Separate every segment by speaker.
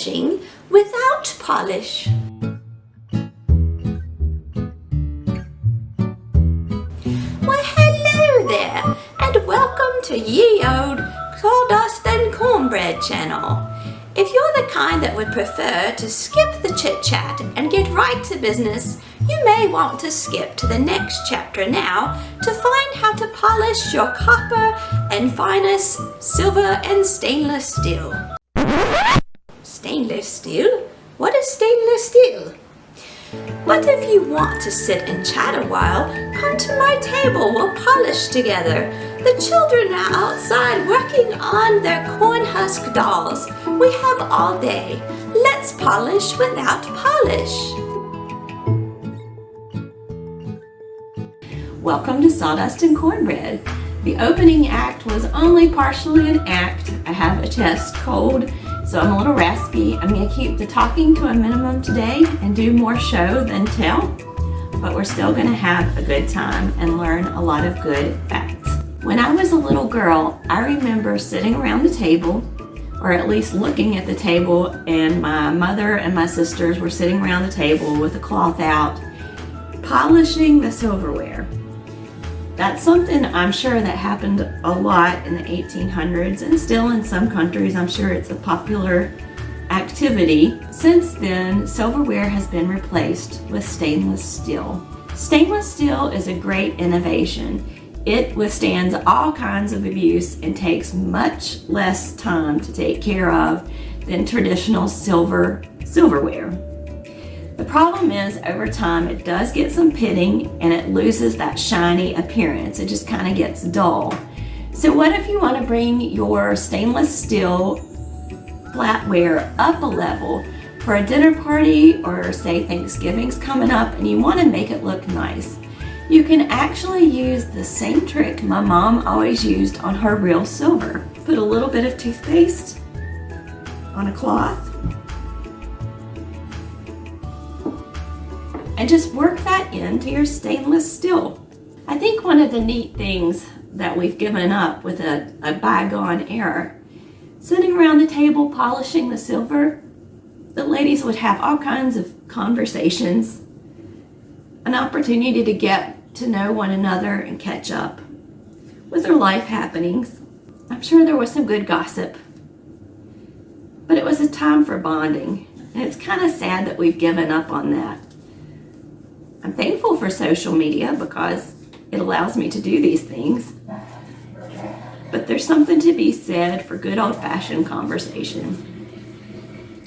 Speaker 1: polishing without polish. Why, hello there, and welcome to Ye Old Sawdust and Cornbread channel. If you're the kind that would prefer to skip the chit-chat and get right to business, you may want to skip to the next chapter now to find how to polish your copper and finest silver and stainless steel. Stainless steel? What is stainless steel? But if you want to sit and chat a while, come to my table, we'll polish together. The children are outside working on their corn husk dolls. We have all day. Let's polish without polish. Welcome to Sawdust and Cornbread. The opening act was only partially an act. I have a chest cold, so I'm a little raspy. I'm going to keep the talking to a minimum today and do more show than tell, but we're still going to have a good time and learn a lot of good facts. When I was a little girl, I remember sitting around the table, or at least looking at the table, and my mother and my sisters were sitting around the table with the cloth out, polishing the silverware. That's something I'm sure that happened a lot in the 1800s, and still in some countries I'm sure it's a popular activity. Since then, silverware has been replaced with stainless steel. Stainless steel is a great innovation. It withstands all kinds of abuse and takes much less time to take care of than traditional silverware. The problem is, over time, it does get some pitting and it loses that shiny appearance. It just kind of gets dull. So what if you want to bring your stainless steel flatware up a level for a dinner party, or say Thanksgiving's coming up and you want to make it look nice? You can actually use the same trick my mom always used on her real silver. Put a little bit of toothpaste on a cloth and just work that into your stainless steel. I think one of the neat things that we've given up with a bygone era, sitting around the table polishing the silver, the ladies would have all kinds of conversations, an opportunity to get to know one another and catch up with their life happenings. I'm sure there was some good gossip, but it was a time for bonding, and it's kind of sad that we've given up on that. I'm thankful for social media because it allows me to do these things, but there's something to be said for good old-fashioned conversation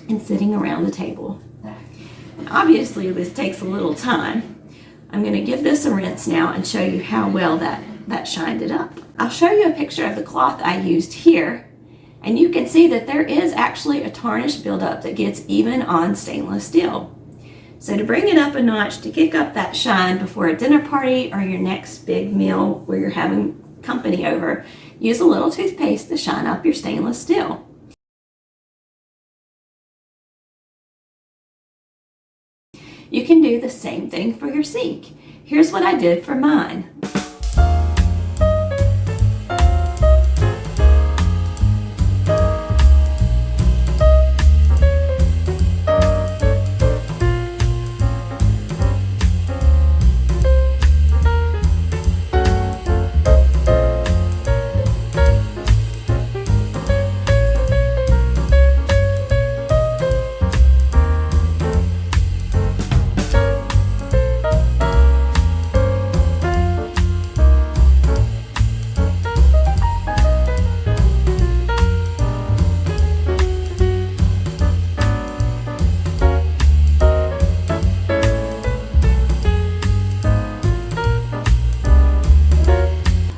Speaker 1: and sitting around the table. Obviously, this takes a little time. I'm going to give this a rinse now and show you how well that shined it up. I'll show you a picture of the cloth I used here, and you can see that there is actually a tarnish buildup that gets even on stainless steel. So to bring it up a notch, to kick up that shine before a dinner party or your next big meal where you're having company over, use a little toothpaste to shine up your stainless steel. You can do the same thing for your sink. Here's what I did for mine.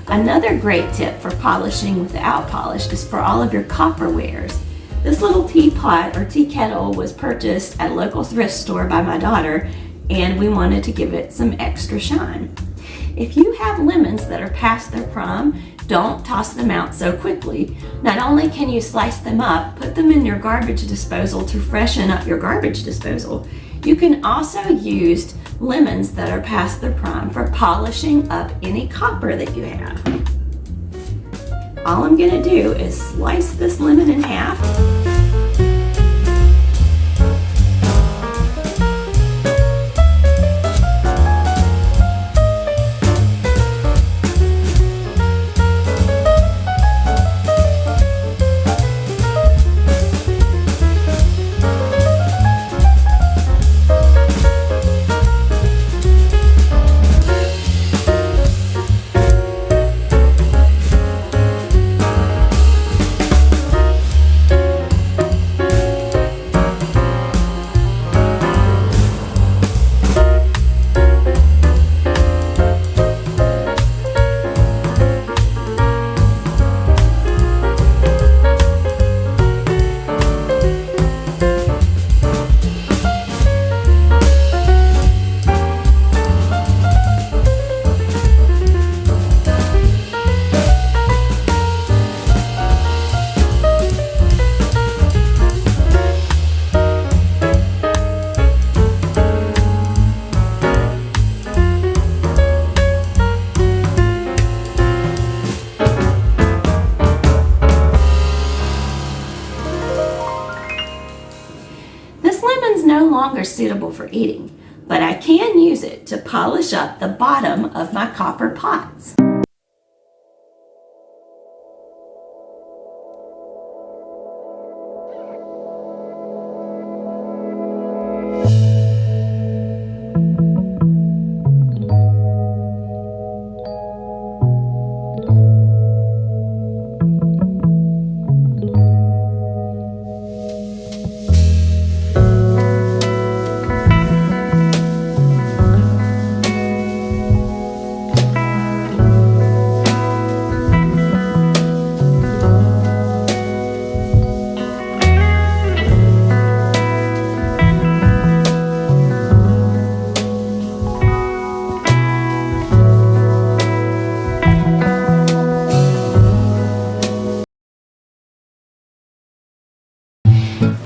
Speaker 1: Another great tip for polishing without polish is for all of your copperwares. This little teapot or tea kettle was purchased at a local thrift store by my daughter, and we wanted to give it some extra shine. If you have lemons that are past their prime, don't toss them out so quickly. Not only can you slice them up, put them in your garbage disposal to freshen up your garbage disposal. You can also use lemons that are past their prime for polishing up any copper that you have. All I'm going to do is slice this lemon in half. longer suitable for eating, but I can use it to polish up the bottom of my copper pots.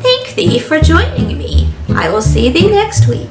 Speaker 1: Thank thee for joining me. I will see thee next week.